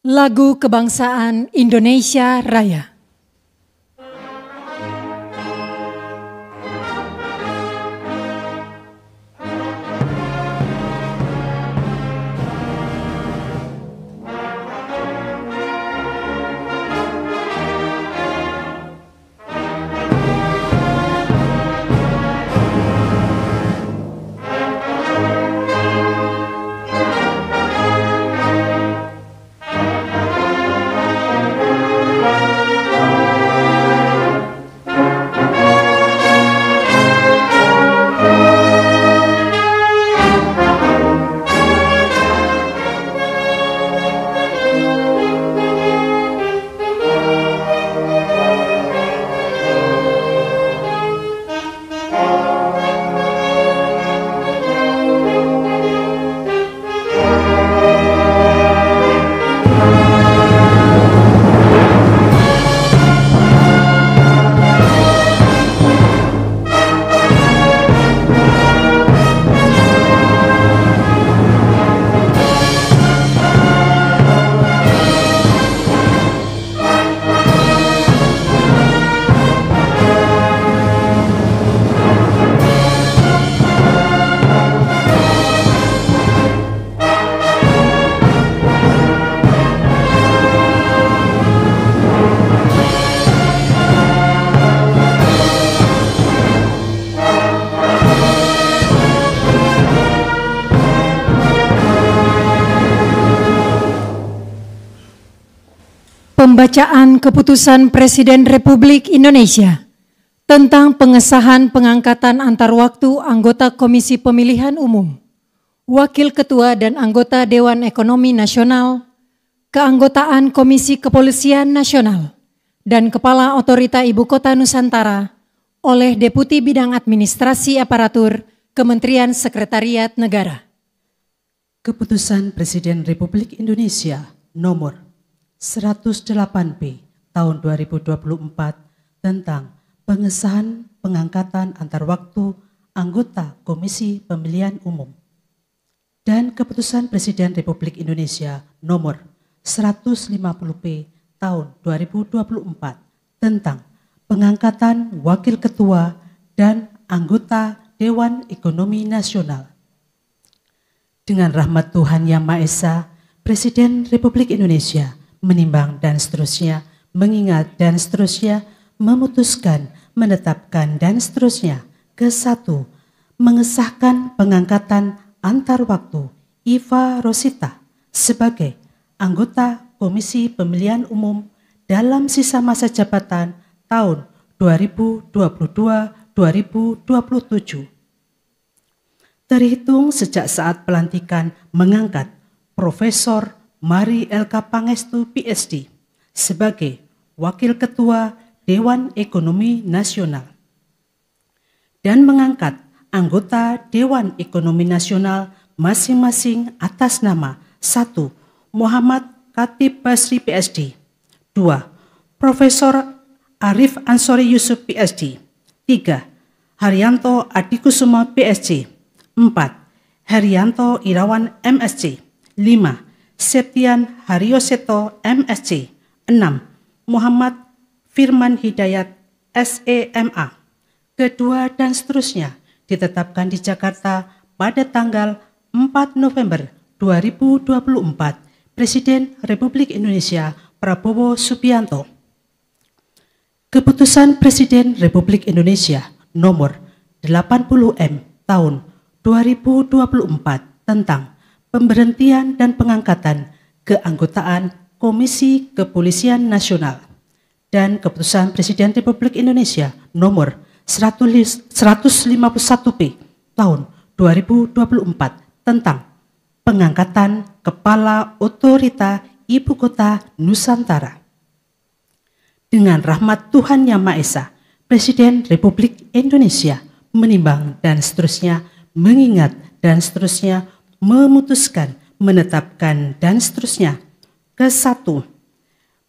Lagu Kebangsaan Indonesia Raya. Pembacaan Keputusan Presiden Republik Indonesia tentang pengesahan pengangkatan antar waktu anggota Komisi Pemilihan Umum, Wakil Ketua dan anggota Dewan Ekonomi Nasional, keanggotaan Komisi Kepolisian Nasional, dan Kepala Otorita Ibu Kota Nusantara oleh Deputi Bidang Administrasi Aparatur Kementerian Sekretariat Negara. Keputusan Presiden Republik Indonesia nomor 108B tahun 2024 tentang pengesahan pengangkatan antar waktu anggota Komisi Pemilihan Umum dan Keputusan Presiden Republik Indonesia nomor 150B tahun 2024 tentang pengangkatan Wakil Ketua dan anggota Dewan Ekonomi Nasional. Dengan rahmat Tuhan Yang Maha Esa, Presiden Republik Indonesia menimbang dan seterusnya, mengingat dan seterusnya, memutuskan, menetapkan dan seterusnya. Ke-1, mengesahkan pengangkatan antar waktu Iva Rosita sebagai anggota Komisi Pemilihan Umum dalam sisa masa jabatan tahun 2022-2027. Terhitung sejak saat pelantikan mengangkat Profesor Mari Elka Pangestu PhD sebagai Wakil Ketua Dewan Ekonomi Nasional dan mengangkat anggota Dewan Ekonomi Nasional masing-masing atas nama 1. Muhammad Khatib Basri PhD, 2. Profesor Arif Ansori Yusuf PhD, 3. Haryanto Adikusumo PhD, 4. Herianto Irawan MSc, 5. Septian Haryoseto MSc, 6. Muhammad Firman Hidayat SEMA. Kedua dan seterusnya ditetapkan di Jakarta pada tanggal 4 November 2024. Presiden Republik Indonesia Prabowo Subianto. Keputusan Presiden Republik Indonesia nomor 80M tahun 2024 tentang pemberhentian dan pengangkatan keanggotaan Komisi Kepolisian Nasional dan Keputusan Presiden Republik Indonesia nomor 151P tahun 2024 tentang pengangkatan Kepala Otorita Ibu Kota Nusantara. Dengan rahmat Tuhan Yang Maha Esa, Presiden Republik Indonesia menimbang dan seterusnya, mengingat dan seterusnya, memutuskan, menetapkan dan seterusnya. Ke-1,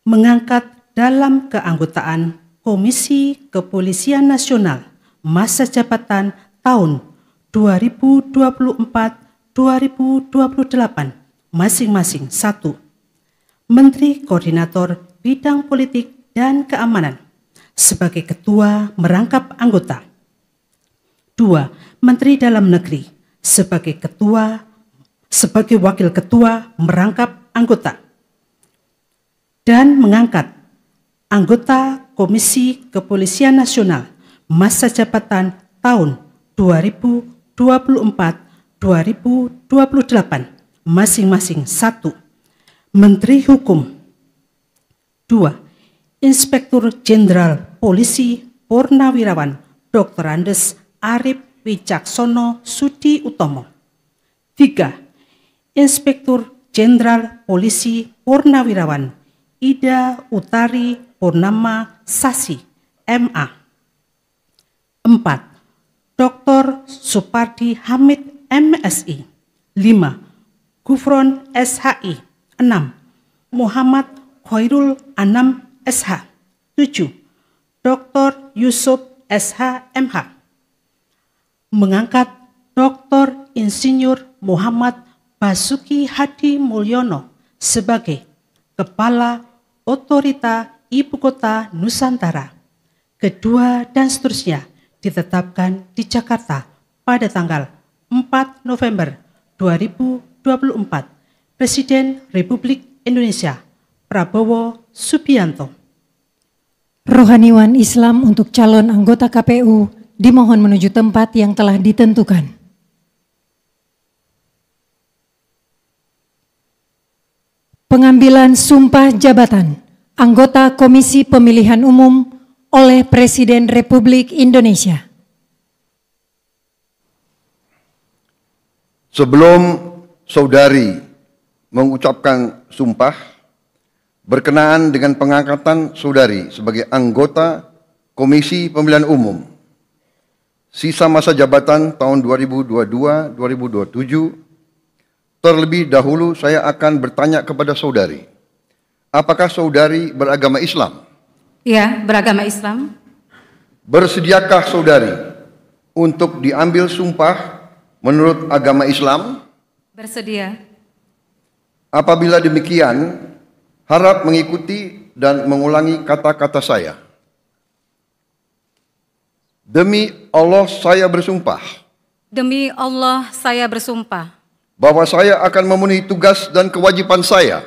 mengangkat dalam keanggotaan Komisi Kepolisian Nasional masa jabatan tahun 2024-2028 masing-masing. 1. Menteri Koordinator Bidang Politik dan Keamanan sebagai Ketua merangkap anggota. 2. Menteri Dalam Negeri sebagai Wakil Ketua merangkap anggota. Dan mengangkat anggota Komisi Kepolisian Nasional masa jabatan tahun 2024-2028 masing-masing 1. Menteri Hukum. 2. Inspektur Jenderal Polisi Purnawirawan Dr. Andes Arif Wicaksono Sudi Utomo. 3. Inspektur Jenderal Polisi Purnawirawan Ida Utari Purnama Sasi, MA. 4. Dr. Supardi Hamid, MSI. 5. Gufron SHI. 6. Muhammad Khairul Anam SH. 7. Dr. Yusuf SH MH. Mengangkat Dr. Insinyur Muhammad Basuki Hadi Mulyono sebagai Kepala Otorita Ibu Kota Nusantara. Kedua dan seterusnya ditetapkan di Jakarta pada tanggal 4 November 2024. Presiden Republik Indonesia Prabowo Subianto. Rohaniwan Islam untuk calon anggota KPU dimohon menuju tempat yang telah ditentukan. Pengambilan sumpah jabatan anggota Komisi Pemilihan Umum oleh Presiden Republik Indonesia. Sebelum saudari mengucapkan sumpah berkenaan dengan pengangkatan saudari sebagai anggota Komisi Pemilihan Umum sisa masa jabatan tahun 2022-2027, terlebih dahulu saya akan bertanya kepada saudari, apakah saudari beragama Islam? Ya, beragama Islam. Bersediakah saudari untuk diambil sumpah menurut agama Islam? Bersedia. Apabila demikian, harap mengikuti dan mengulangi kata-kata saya. Demi Allah saya bersumpah. Demi Allah saya bersumpah. Bahwa saya akan memenuhi tugas dan kewajiban saya.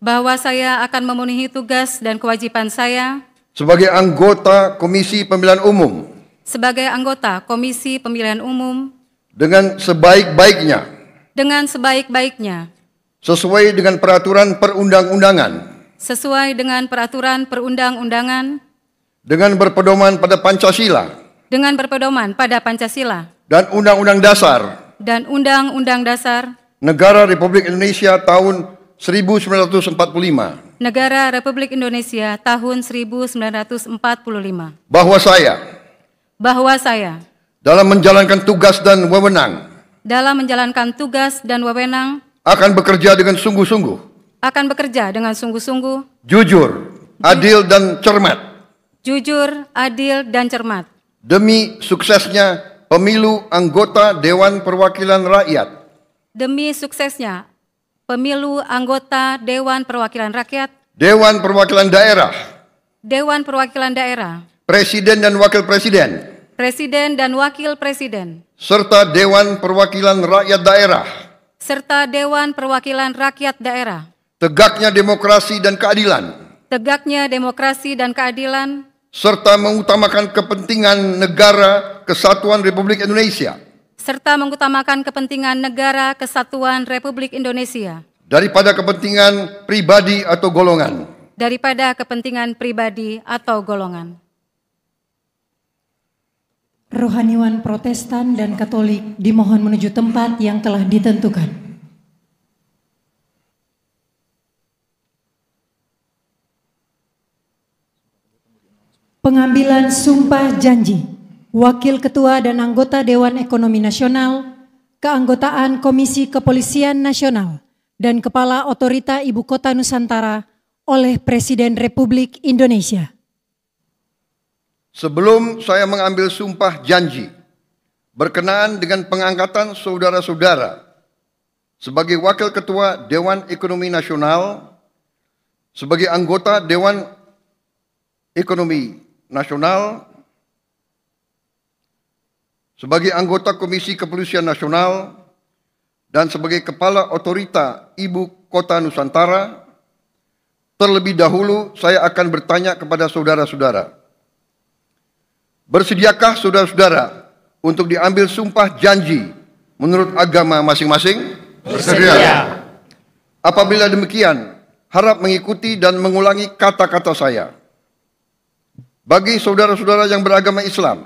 Bahwa saya akan memenuhi tugas dan kewajiban saya. Sebagai anggota Komisi Pemilihan Umum. Sebagai anggota Komisi Pemilihan Umum. Dengan sebaik-baiknya. Dengan sebaik-baiknya. Sesuai dengan peraturan perundang-undangan. Sesuai dengan peraturan perundang-undangan. Dengan berpedoman pada Pancasila. Dengan berpedoman pada Pancasila. Dan Undang-Undang Dasar. Dan Undang-Undang Dasar. Negara Republik Indonesia tahun 1945. Negara Republik Indonesia tahun 1945. Bahwa saya. Dalam menjalankan tugas dan wewenang. Dalam menjalankan tugas dan wewenang. Akan bekerja dengan sungguh-sungguh. Akan bekerja dengan sungguh-sungguh. Jujur, adil dan cermat. Jujur, adil dan cermat. Demi suksesnya pemilu anggota Dewan Perwakilan Rakyat. Demi suksesnya pemilu anggota Dewan Perwakilan Rakyat. Dewan Perwakilan Daerah. Dewan Perwakilan Daerah. Presiden dan Wakil Presiden. Presiden dan Wakil Presiden. Serta Dewan Perwakilan Rakyat Daerah. Serta Dewan Perwakilan Rakyat Daerah. Tegaknya demokrasi dan keadilan. Tegaknya demokrasi dan keadilan. Serta mengutamakan kepentingan negara kesatuan Republik Indonesia. Serta mengutamakan kepentingan negara kesatuan Republik Indonesia. Daripada kepentingan pribadi atau golongan. Daripada kepentingan pribadi atau golongan. Rohaniwan Protestan dan Katolik dimohon menuju tempat yang telah ditentukan. Pengambilan sumpah janji Wakil Ketua dan anggota Dewan Ekonomi Nasional, keanggotaan Komisi Kepolisian Nasional, dan Kepala Otorita Ibu Kota Nusantara oleh Presiden Republik Indonesia. Sebelum saya mengambil sumpah janji berkenaan dengan pengangkatan saudara-saudara sebagai Wakil Ketua Dewan Ekonomi Nasional, sebagai anggota Dewan Ekonomi Nasional, sebagai anggota Komisi Kepolisian Nasional, dan sebagai Kepala Otorita Ibu Kota Nusantara, terlebih dahulu saya akan bertanya kepada saudara-saudara. Bersediakah saudara-saudara untuk diambil sumpah janji menurut agama masing-masing? Bersedia. Apabila demikian, harap mengikuti dan mengulangi kata-kata saya. Bagi saudara-saudara yang beragama Islam,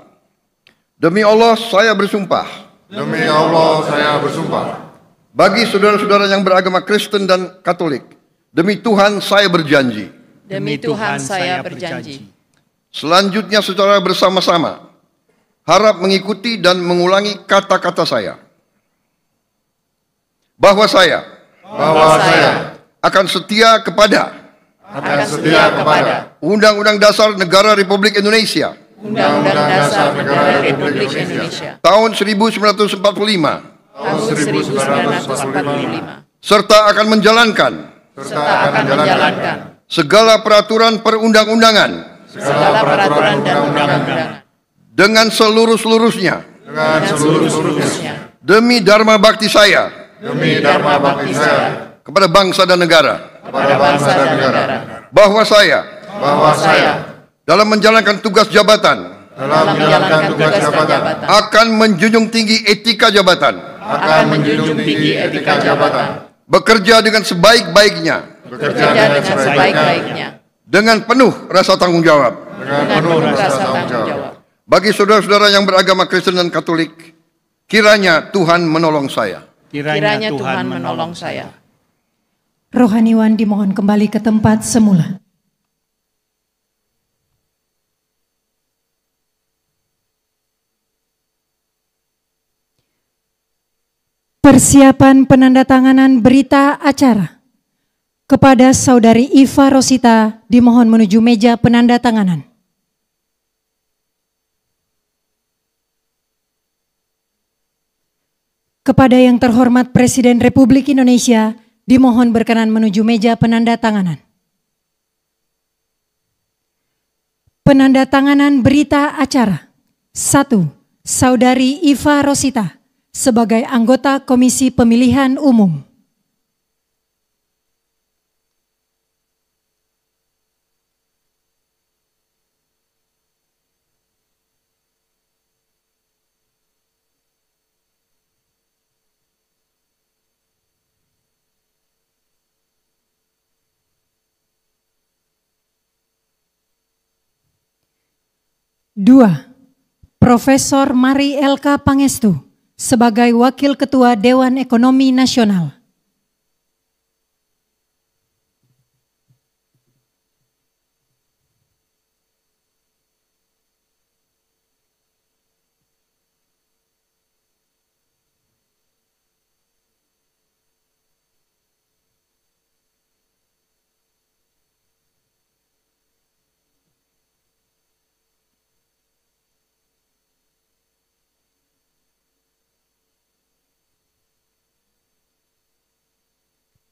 demi Allah saya bersumpah. Demi Allah saya bersumpah. Bagi saudara-saudara yang beragama Kristen dan Katolik, demi Tuhan saya berjanji. Demi Tuhan saya berjanji. Selanjutnya secara bersama-sama, harap mengikuti dan mengulangi kata-kata saya. Bahwa saya akan setia kepada Undang-Undang Dasar Negara Republik Indonesia Undang-Undang Dasar Negara Republik Indonesia tahun 1945 serta akan menjalankan segala peraturan perundang-undangan dengan seluruh-seluruhnya demi dharma bakti saya kepada bangsa dan negara. Bahwa saya dalam menjalankan tugas jabatan akan menjunjung tinggi etika jabatan, bekerja dengan sebaik-baiknya, dengan penuh rasa tanggung jawab. Bagi saudara-saudara yang beragama Kristen dan Katolik, kiranya Tuhan menolong saya. Kiranya Tuhan menolong saya. Rohaniwan dimohon kembali ke tempat semula. Persiapan penandatanganan berita acara. Kepada Saudari Iva Rosita dimohon menuju meja penandatanganan. Kepada yang terhormat Presiden Republik Indonesia dimohon berkenan menuju meja penandatanganan. Penandatanganan berita acara. 1. Saudari Iva Rosita sebagai anggota Komisi Pemilihan Umum. Dua, Profesor Mari Elka Pangestu sebagai Wakil Ketua Dewan Ekonomi Nasional.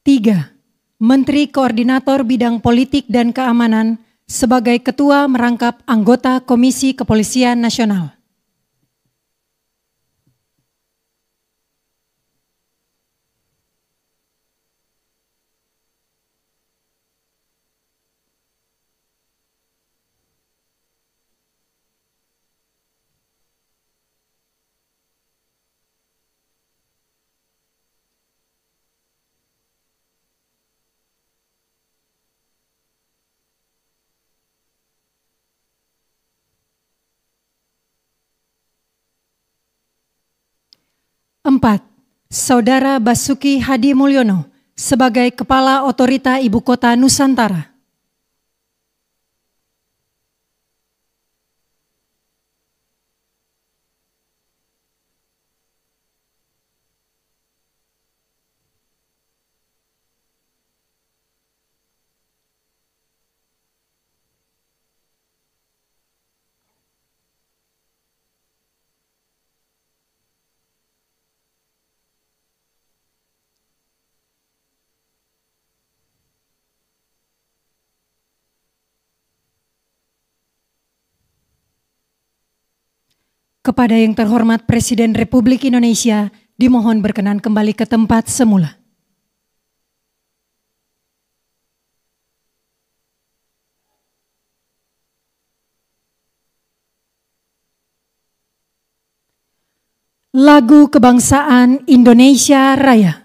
Tiga, Menteri Koordinator Bidang Politik dan Keamanan sebagai Ketua merangkap anggota Komisi Kepolisian Nasional. Empat, Saudara Basuki Hadi Mulyono sebagai Kepala Otorita Ibu Kota Nusantara. Kepada yang terhormat Presiden Republik Indonesia, dimohon berkenan kembali ke tempat semula. Lagu Kebangsaan Indonesia Raya.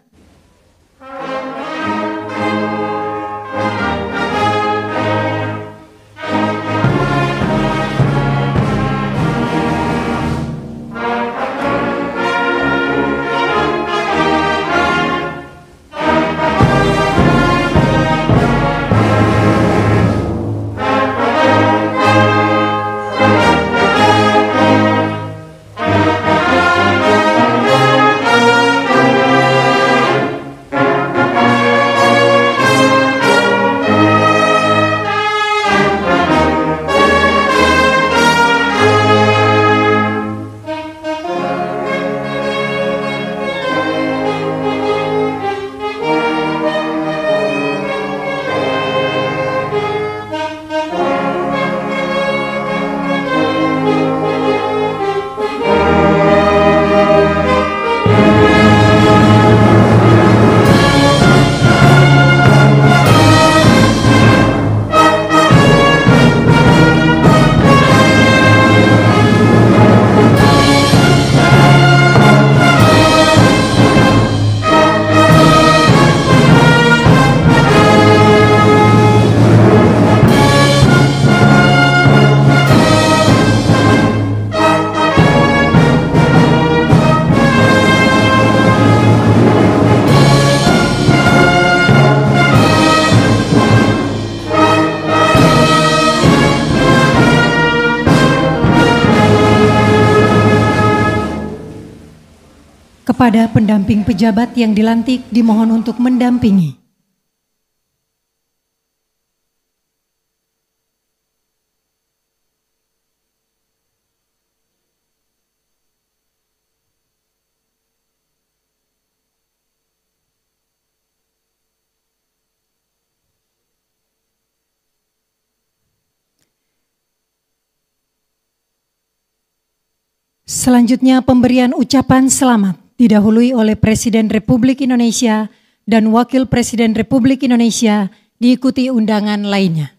Kepada pendamping pejabat yang dilantik dimohon untuk mendampingi. Selanjutnya pemberian ucapan selamat didahului oleh Presiden Republik Indonesia dan Wakil Presiden Republik Indonesia diikuti undangan lainnya.